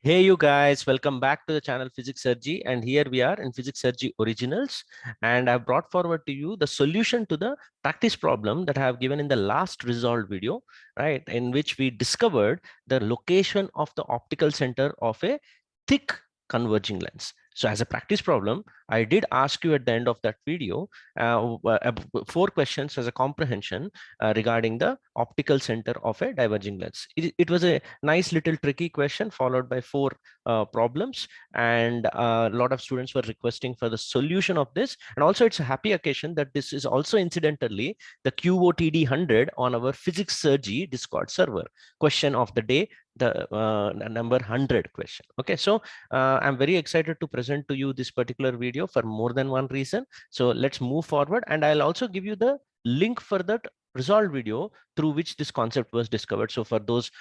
Hey you guys, welcome back to the channel PHYSICSSIRJEE, and here we are in PHYSICSSIRJEE Originals, and I've brought forward to you the solution to the practice problem that I have given in the last resolved video, right, in which we discovered the location of the optical center of a thick converging lens. So as a practice problem, I did ask you at the end of that video 4 questions as a comprehension regarding the optical center of a diverging lens. It was a nice little tricky question followed by 4 problems, and a lot of students were requesting for the solution of this. And also it's a happy occasion that this is also incidentally the QOTD-100 on our PHYSICSSIRJEE Discord server. Question of the day, the number 100 question. Okay, so I'm very excited to present to you this particular video for more than one reason. So let's move forward, and I'll also give you the link for that resolved video through which this concept was discovered. So for those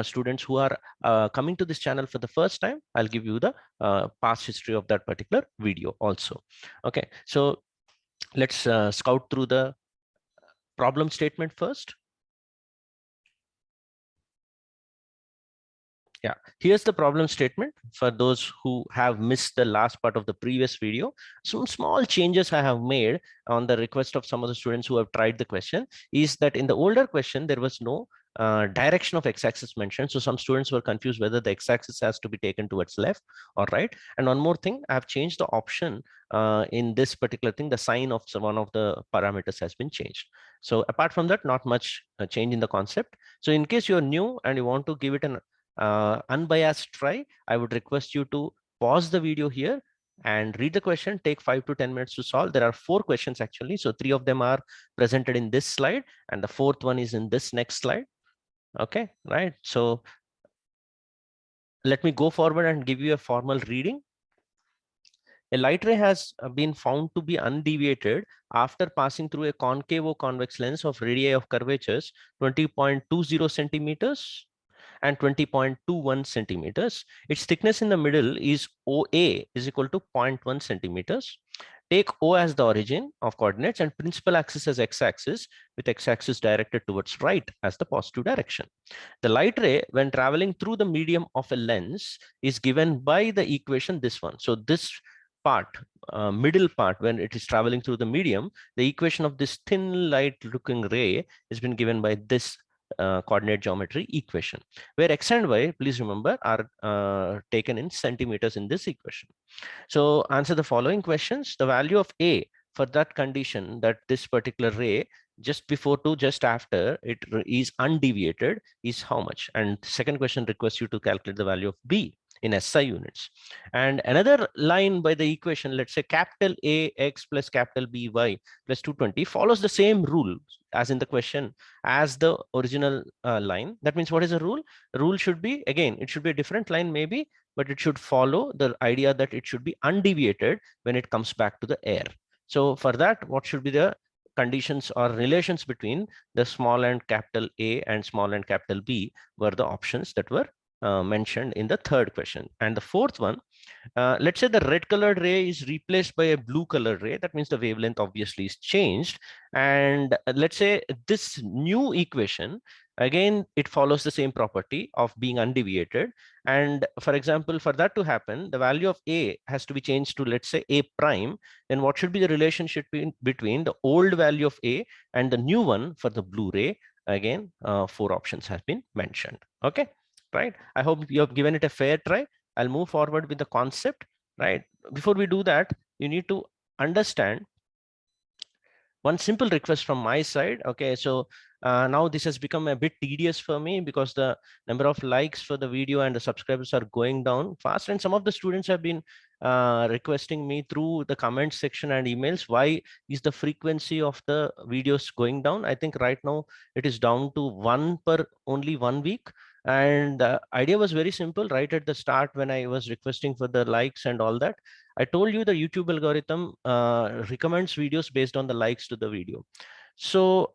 students who are coming to this channel for the first time, I'll give you the past history of that particular video also. Okay, so let's scout through the problem statement first. Yeah, here's the problem statement for those who have missed the last part of the previous video. Some small changes I have made on the request of some of the students who have tried the question is that in the older question, there was no direction of x-axis mentioned. So some students were confused whether the x-axis has to be taken towards left or right. And one more thing, I have changed the option in this particular thing. The sign of one of the parameters has been changed. So apart from that, not much change in the concept. So in case you're new and you want to give it an unbiased try, I would request you to pause the video here and read the question. Take 5 to 10 minutes to solve. There are 4 questions actually, so 3 of them are presented in this slide and the 4th one is in this next slide. Okay, right, so let me go forward and give you a formal reading. A light ray has been found to be undeviated after passing through a concavo-convex lens of radii of curvatures 20.20 centimeters and 20.21 centimeters. Its thickness in the middle is OA is equal to 0.1 centimeters. Take O as the origin of coordinates and principal axis as x-axis, with x-axis directed towards right as the positive direction. The light ray, when traveling through the medium of a lens, is given by the equation this one. So this part, middle part, when it is traveling through the medium, the equation of this thin light looking ray has been given by this coordinate geometry equation, where x and y, please remember, are taken in centimeters in this equation. So answer the following questions. The value of A for that condition, that this particular ray just before to just after it is undeviated, is how much? And second question requests you to calculate the value of B in SI units. And another line by the equation, let's say capital A x plus capital B y plus 220, follows the same rule as in the question as the original line. That means what is the rule? The rule should be, again, it should be a different line maybe, but it should follow the idea that it should be undeviated when it comes back to the air. So for that, what should be the conditions or relations between the small and capital A and small and capital B were the options that were mentioned in the third question. And the fourth one, let's say the red colored ray is replaced by a blue colored ray. That means the wavelength obviously is changed. And let's say this new equation, again, it follows the same property of being undeviated. And for example, for that to happen, the value of A has to be changed to, let's say, A prime. Then what should be the relationship between the old value of A and the new one for the blue ray? Again, 4 options have been mentioned. Okay, right. I hope you have given it a fair try. I'll move forward with the concept, right? Before we do that, you need to understand one simple request from my side. Okay, so now this has become a bit tedious for me because the number of likes for the video and the subscribers are going down fast, and some of the students have been requesting me through the comment section and emails, why is the frequency of the videos going down? I think right now it is down to 1 per only 1 week. And the idea was very simple. Right at the start, when I was requesting for the likes and all that, I told you the YouTube algorithm recommends videos based on the likes to the video. So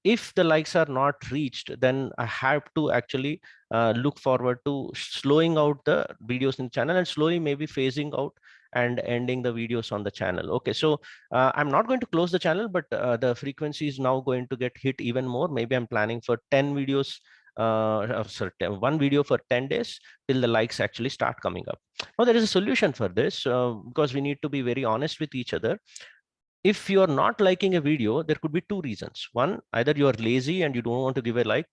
if the likes are not reached, then I have to actually look forward to slowing out the videos in the channel and slowly maybe phasing out and ending the videos on the channel. Okay, so I'm not going to close the channel, but the frequency is now going to get hit even more. Maybe I'm planning for 10 videos sorry, one video for 10 days till the likes actually start coming up. Now there is a solution for this because we need to be very honest with each other. If you are not liking a video, there could be two reasons. One, either you are lazy and you don't want to give a like,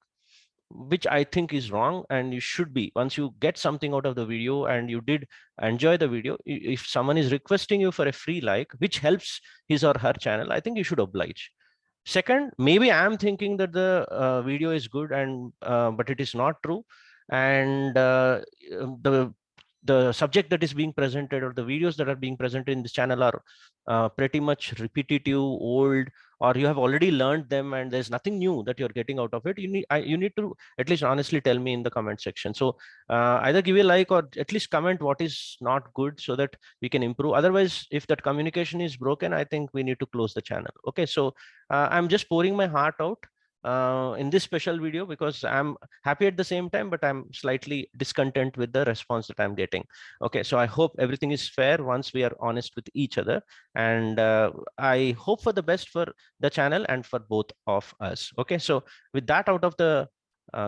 which I think is wrong, and you should be. Once you get something out of the video and you did enjoy the video, if someone is requesting you for a free like, which helps his or her channel, I think you should oblige. Second, maybe I'm thinking that the video is good and but it is not true, and the subject that is being presented or the videos that are being presented in this channel are pretty much repetitive, old, or you have already learned them and there's nothing new that you're getting out of it. You need to at least honestly tell me in the comment section. So either give a like or at least comment what is not good so that we can improve. Otherwise, if that communication is broken, I think we need to close the channel. Okay, so I'm just pouring my heart out in this special video because I'm happy at the same time, but I'm slightly discontent with the response that I'm getting. Okay, so I hope everything is fair once we are honest with each other, and I hope for the best for the channel and for both of us. Okay, so with that out of the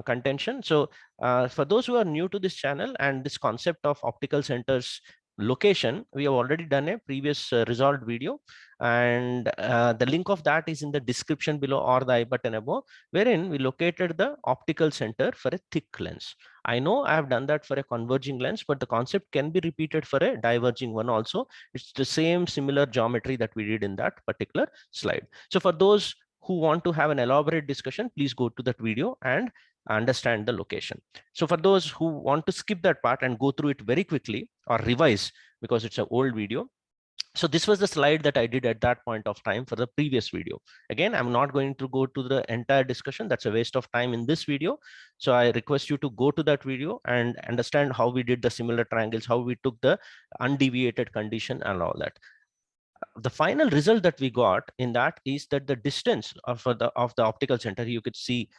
contention, so for those who are new to this channel and this concept of optical centers location, we have already done a previous resolved video, and the link of that is in the description below or the I button above, wherein we located the optical center for a thick lens. I know I have done that for a converging lens, but the concept can be repeated for a diverging one also. It's the same similar geometry that we did in that particular slide. So for those who want to have an elaborate discussion, please go to that video and understand the location. So for those who want to skip that part and go through it very quickly or revise because it's an old video, so this was the slide that I did at that point of time for the previous video. Again, I'm not going to go to the entire discussion. That's a waste of time in this video. So I request you to go to that video and understand how we did the similar triangles, how we took the undeviated condition and all that. The final result that we got in that is that the distance of the optical center, you could see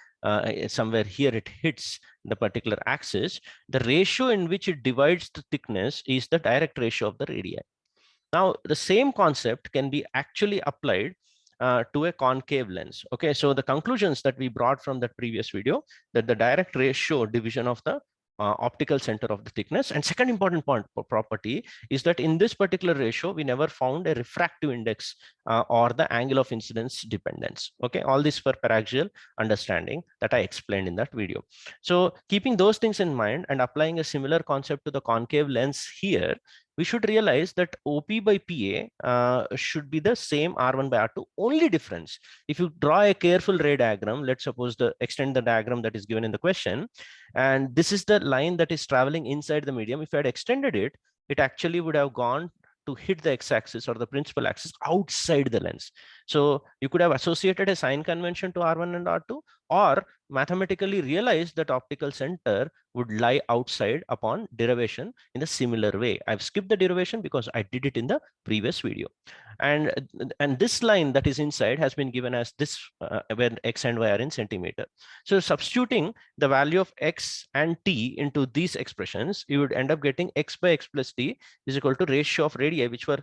somewhere here it hits the particular axis. The ratio in which it divides the thickness is the direct ratio of the radii. Now, the same concept can be actually applied to a concave lens. Okay, so the conclusions that we brought from that previous video, that the direct ratio division of the optical center of the thickness. And second important point property is that in this particular ratio, we never found a refractive index or the angle of incidence dependence. Okay, all this for paraxial understanding that I explained in that video. So keeping those things in mind and applying a similar concept to the concave lens here, we should realize that OP by PA should be the same R1 by R2. Only difference, if you draw a careful ray diagram, let's suppose extend the diagram that is given in the question, and this is the line that is traveling inside the medium. If I had extended it, it actually would have gone to hit the x-axis or the principal axis outside the lens. So you could have associated a sign convention to R1 and R2, or mathematically realized that optical center would lie outside upon derivation in a similar way. I've skipped the derivation because I did it in the previous video. And this line that is inside has been given as this when x and y are in centimeter. So substituting the value of x and t into these expressions, you would end up getting x by x plus t is equal to ratio of radii, which were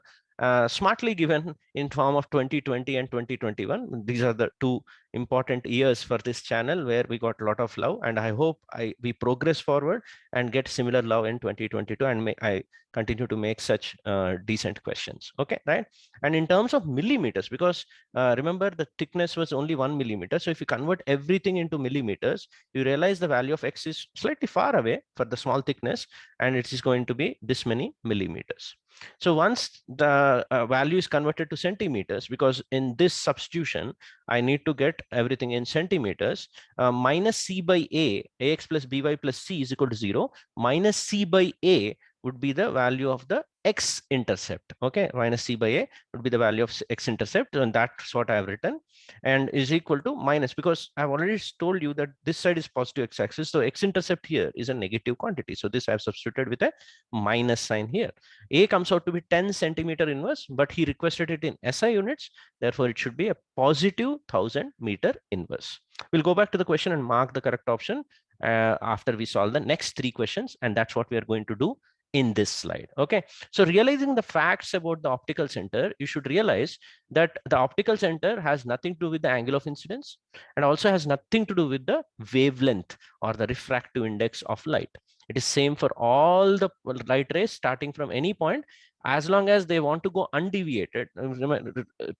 smartly given in form of 2020 and 2021. These are the two important years for this channel where we got a lot of love, and I hope we progress forward and get similar love in 2022, and I continue to make such decent questions. Okay, right? And in terms of millimeters, because remember the thickness was only 1 millimeter. So if you convert everything into millimeters, you realize the value of x is slightly far away for the small thickness, and it is going to be this many millimeters. So once the value is converted to centimeters, because in this substitution, I need to get everything in centimeters, minus c by a, ax plus by plus c is equal to 0, minus c by a would be the value of the x-intercept. Okay, minus c by a would be the value of x-intercept, and that's what I have written, and is equal to minus, because I've already told you that this side is positive x-axis, so x-intercept here is a negative quantity, so this I've substituted with a minus sign here. A comes out to be 10 centimeter inverse, but he requested it in SI units, therefore it should be a positive 1000 meter inverse. We'll go back to the question and mark the correct option after we solve the next 3 questions, and that's what we are going to do in this slide. Okay, so realizing the facts about the optical center, you should realize that the optical center has nothing to do with the angle of incidence and also has nothing to do with the wavelength or the refractive index of light. It is same for all the light rays starting from any point, as long as they want to go undeviated.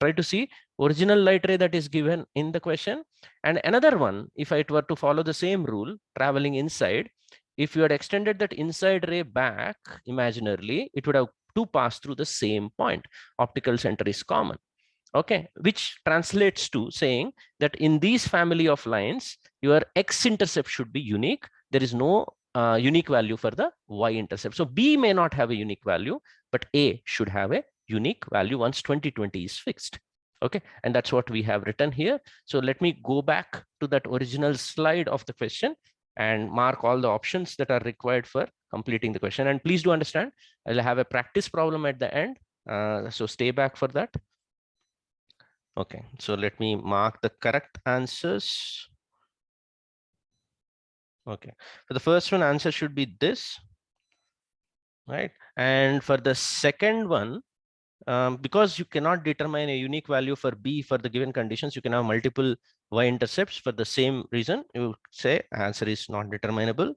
Try to see original light ray that is given in the question and another one. If I were to follow the same rule traveling inside, if you had extended that inside ray back imaginarily, it would have to pass through the same point. Optical center is common. Okay, which translates to saying that in these family of lines, your x-intercept should be unique. There is no unique value for the y-intercept. So B may not have a unique value, but A should have a unique value once 2020 is fixed. Okay, and that's what we have written here. So let me go back to that original slide of the question and mark all the options that are required for completing the question. And please do understand, I'll have a practice problem at the end. So stay back for that. Okay, so let me mark the correct answers. Okay, for the first one, answer should be this, right? And for the second one, because you cannot determine a unique value for B for the given conditions, you can have multiple y-intercepts for the same reason. You say answer is not determinable.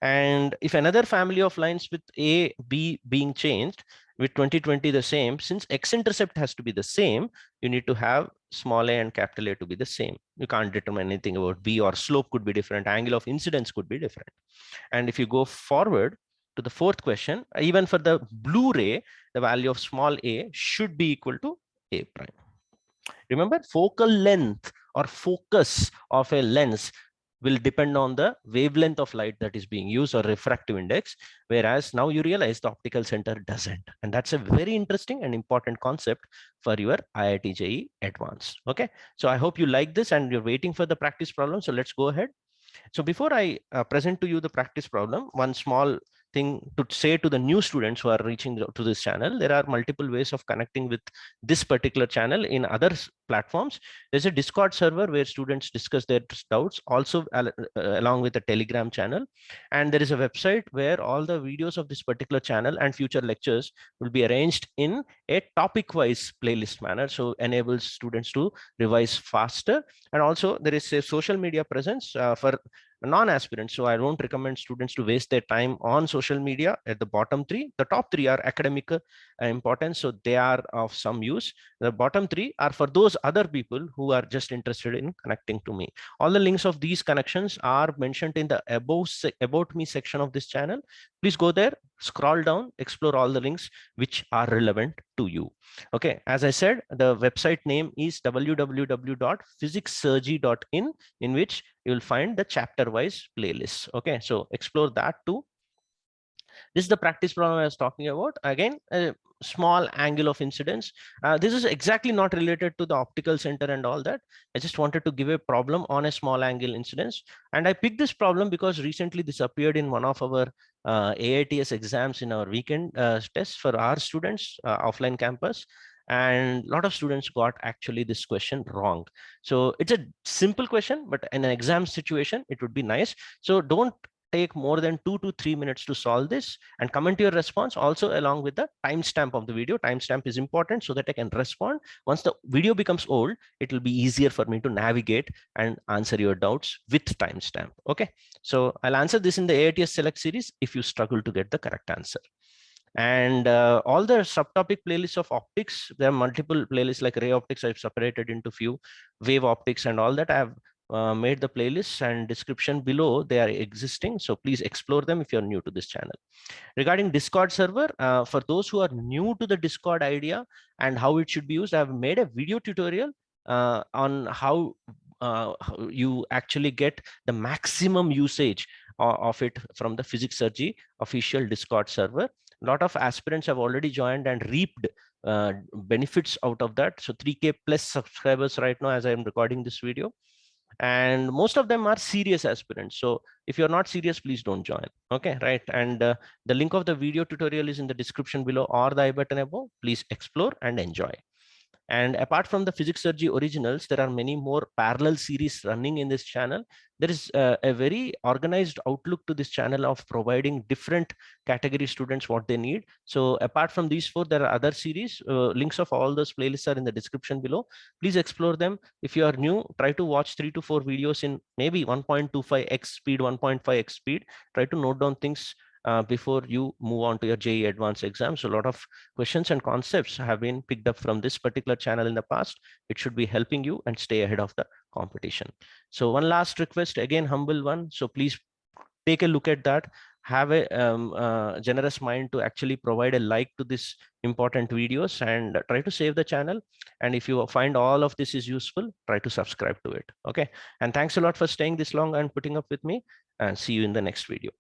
And if another family of lines with A, B being changed with 2020 the same, since x-intercept has to be the same, you need to have small a and capital A to be the same. You can't determine anything about B, or slope could be different, angle of incidence could be different. And if you go forward to the fourth question, even for the blue ray, the value of small a should be equal to A prime. Remember, focal length or focus of a lens will depend on the wavelength of light that is being used or refractive index, whereas now you realize the optical center doesn't. And that's a very interesting and important concept for your IIT JEE Advanced. Okay, so I hope you like this and you're waiting for the practice problem. So let's go ahead. So before I present to you the practice problem, one small thing to say to the new students who are reaching to this channel, there are multiple ways of connecting with this particular channel in other platforms. There's a Discord server where students discuss their doubts, also along with a Telegram channel. And there is a website where all the videos of this particular channel and future lectures will be arranged in a topic-wise playlist manner, so enables students to revise faster. And also there is a social media presence for non-aspirants. So I don't recommend students to waste their time on social media. At the bottom three, the top three are academic importance, so they are of some use. The bottom three are for those other people who are just interested in connecting to me. All the links of these connections are mentioned in the about me section of this channel. Please go there, scroll down, explore all the links which are relevant to you. Okay, as I said, the website name is www.PHYSICSSIRJEE.in, in which you will find the chapter wise playlist. Okay, so explore that too. This is the practice problem I was talking about. Again, a small angle of incidence. This is exactly not related to the optical center and all that. I just wanted to give a problem on a small angle incidence. And I picked this problem because recently this appeared in one of our AITS exams in our weekend tests for our students, offline campus. And a lot of students got actually this question wrong. So it's a simple question, but in an exam situation, it would be nice. So don't take more than 2 to 3 minutes to solve this, and comment your response also along with the timestamp of the video. Timestamp is important so that I can respond. Once the video becomes old, it will be easier for me to navigate and answer your doubts with timestamp. Okay, so I'll answer this in the AITS Select series if you struggle to get the correct answer. And all the subtopic playlists of optics, there are multiple playlists like RAYOPTICS. I've separated into few, wave optics and all that. I have made the playlists and description below. They are existing, so please explore them if you're new to this channel. Regarding Discord server, for those who are new to the Discord idea and how it should be used, I've made a video tutorial on how you actually get the maximum usage of it from the PHYSICSSIRJEE official Discord server. A lot of aspirants have already joined and reaped benefits out of that. So 3K plus subscribers right now as I am recording this video. And most of them are serious aspirants. So if you're not serious, please don't join. Okay, right. And the link of the video tutorial is in the description below or the I button above. Please explore and enjoy. And apart from the PHYSICSSIRJEE originals, there are many more parallel series running in this channel. There is a very organized outlook to this channel of providing different category students what they need. So apart from these four, there are other series. Links of all those playlists are in the description below. Please explore them. If you are new, try to watch 3 to 4 videos in maybe 1.25x speed, 1.5x speed. Try to note down things before you move on to your JEE advanced exam. So a lot of questions and concepts have been picked up from this particular channel in the past. It should be helping you and stay ahead of the competition. So one last request, again, humble one. So please take a look at that. Have a generous mind to actually provide a like to this important videos and try to save the channel. And if you find all of this is useful, try to subscribe to it. Okay. And thanks a lot for staying this long and putting up with me, and see you in the next video.